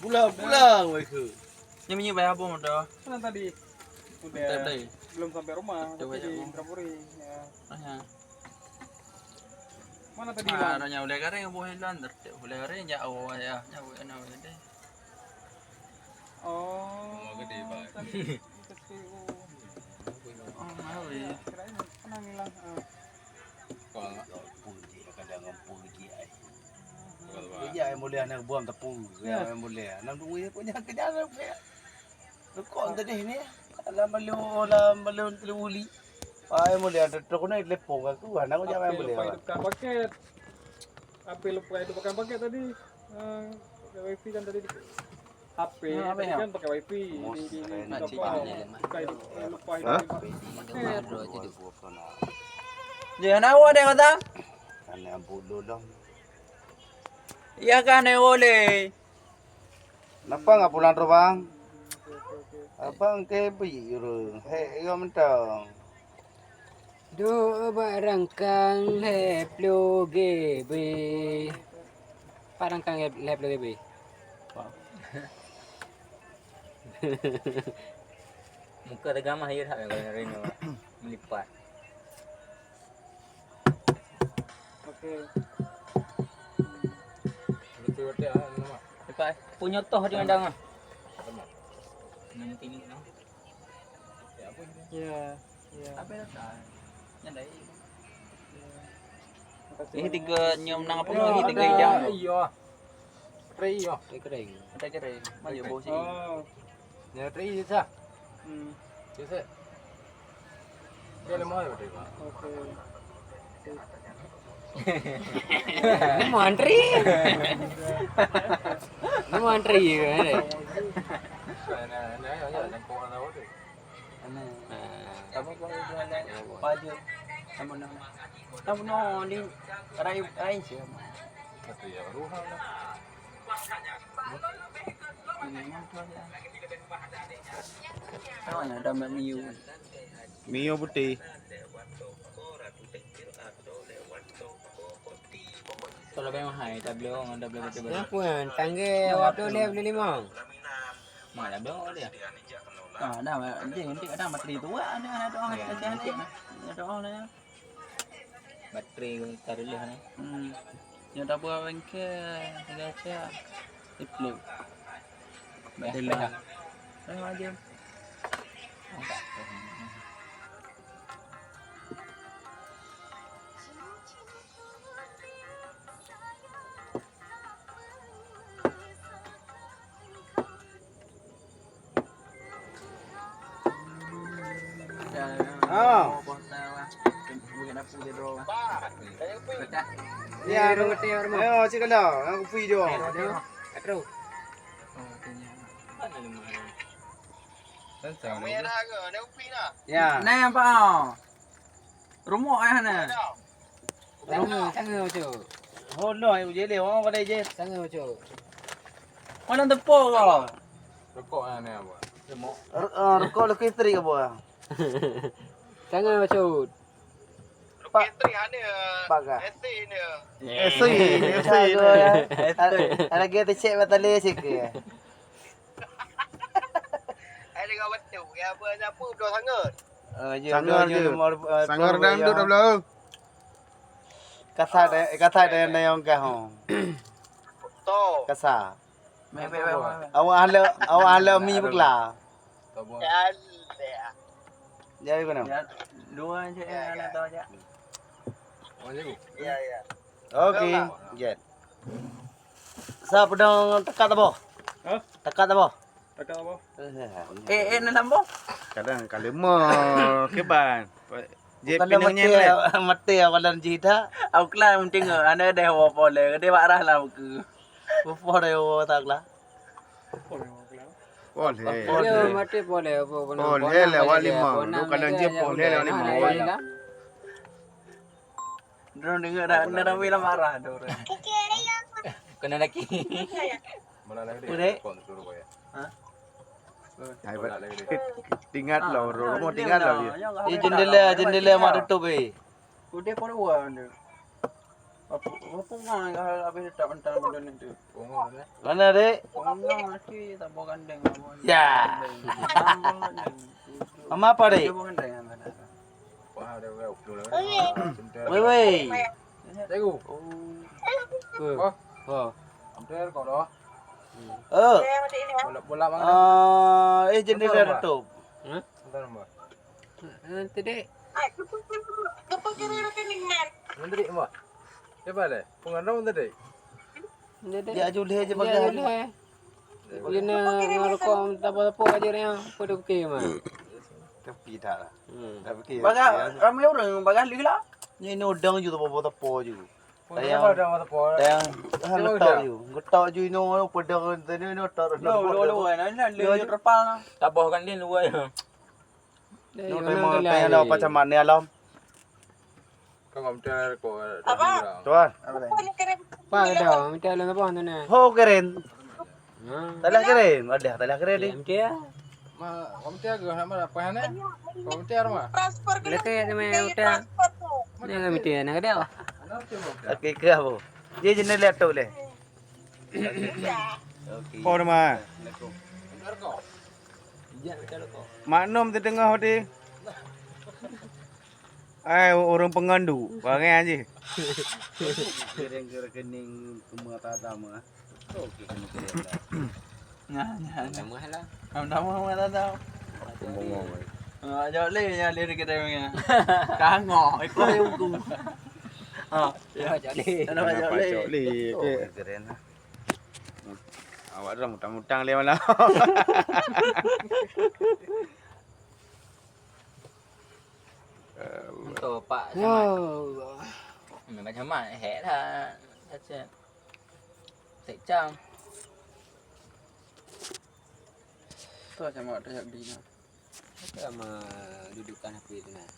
Pulang mereka. Ini menyibah apa muda? Kan tadi udah belum sampai rumah tapi di Indrapuri ya. Mana tadi Bang? Ada udah kering boleh lantar. Boleh kering jauh ya. Jauh enak gede. Oh. Mau gede, Pak. Oh, mau ya. Kirain pernah ngilang. Kalau puji kadang puji ai. Puji ai boleh anak buang tepung. Ya boleh. Anak duit punya kejaran saya. Kok tadi ini alam malu teluli. Ay boleh ada terkena lepong aku anak aku jangan boleh. Hidupkan paket. HP lupa hidupkan paket tadi. Pakai wifi kan tadi. HP tadi kan pakai wifi di lupa hidupkan paket. Jangan awak deh kata. Karena bodoh dong. Iya kan boleh. Kenapa nggak pulang tuh bang? Abang ke biru, hei kau mentang. Do barang kang lep lo gebe. Parang kang lep lo gebe. Muka tegama hiir hak kalau ringo melipat. Oke. Itu dia nama. Lepas punya toh di mandang ah. Nang tinggi no. Iya. Apa dah? Nyandai. Ini tiga nyom nang apa lagi tiga hidang. Iya. Trei yo. Kering. Ada kering. Maju bosi. Oh. Ya trei sah. Oke. Dia lemah ya trei. Oke. Mau antri. Mau antri ya. Kamu boleh jualan baju. Kamu no di rai sih. Tapi ya ruha lah. Ini ada Mio. Mio putih. Kalau memang hai tak belum ada belum betul. Ya puan, tangge waktu dia beli limau. Mana belum dia. Ada nanti ada materi tua ada orang ada orang Baterai taruh dia ni. Ya dah buat bengkel ada aja. Itu. Baterai. Ayo aja. Ya, ayo cik kalau, aku video. Atro. Ya. Nè apa? Rumah ayah nè. Rumah sangat ojo. Hôn rồi, dễ liều không? Vào đây chứ. Sangat ojo. Mana tepuk kau? Rokok ni apa? Rokok lu istri ke buah? Sangat ojo. Pak Pak. Esi. Ada kita cek batale sik ke. Ada kau betul ya apa dua sangat. Sangar dangdut dah belum. Kata ada yang kah hong. To. Kasa. Mebe. Awak hala mi bekla. Ya. Jadi mana? Dua aja ada tahu aja. Ya. Okey. Jet. Sa pedang tekat apa? Hah? Tekat apa? Dekat apa? Nak tambah? Kadang kalau mau keban. Je Kalau mati awalan jida. Aku lah penting anda dah apa boleh. Dia marah lah aku. Apa dia taklah. Boleh. Boleh mati boleh apa pun. Boleh lewat 5. Lu kalau je boleh lewat 5. Dorang dengar dah bila marah dorang. Kena lagi. Mana lagi dia? Hah? Tinggal lah, rumah tinggal lah dia. Ini jendela mak tutup eh. Udah kau luar ni. Apa ngan kalau habis tak mentang benda ni tu. Mana dek? Mati tak bawa gandeng. Ya. Mama apa deh? Bawa gandeng kan. Wah, ada web dulu. Wei. Tegu. Oh. Hampir kau dah. Bola mana? Jendela tutup. Bentar, Mbak. Nanti dek. Nanti, Mbak. Coba deh. Pengen tadi. Dia juleh aja bagai. Ini ngerokok apa-apa aja yang pada oke mah. Tapi dah lah. Tapi Bagai ramai orang bagai lagi lah. ni udang juga bawa tepo juga. Saya ada mata pol. Yang letak juga. Getak juga no pedang tadi no tar. Lo kan le terpal. Tabah kan dia luar ya. No tema tanya dah macam mana alam. Kau ngomong kau. Tuan. Pak dah, minta lu apa tu ni? Ho keren. Talah keren. Talah keren ni. Dia. Ma, kamu tiap gak sama apa hane? Kamu tiap mah? Lekeh tu meh udah. Ni kami minta nak dia. Okey ke apa? Dia jenis laptop le. Okey. Kau nama. Benar kau. Maklum terdengar hati. Orang pengandu. Bagai aja. Keren rekening semua tata mah. Okey kena keren. Nama lah. Nama tahu. Ngomong. Jauh le kita punya. Kango, ikut hukum. Ya, jadi. Jauh le. Okey keren. Awak dah mutang-mutang le malam. Untuk Pak Camat. Memang Camat hek lah. Macam Sek Chang. Tu Camat dah beli nah. Sama dudukan HP tu nah.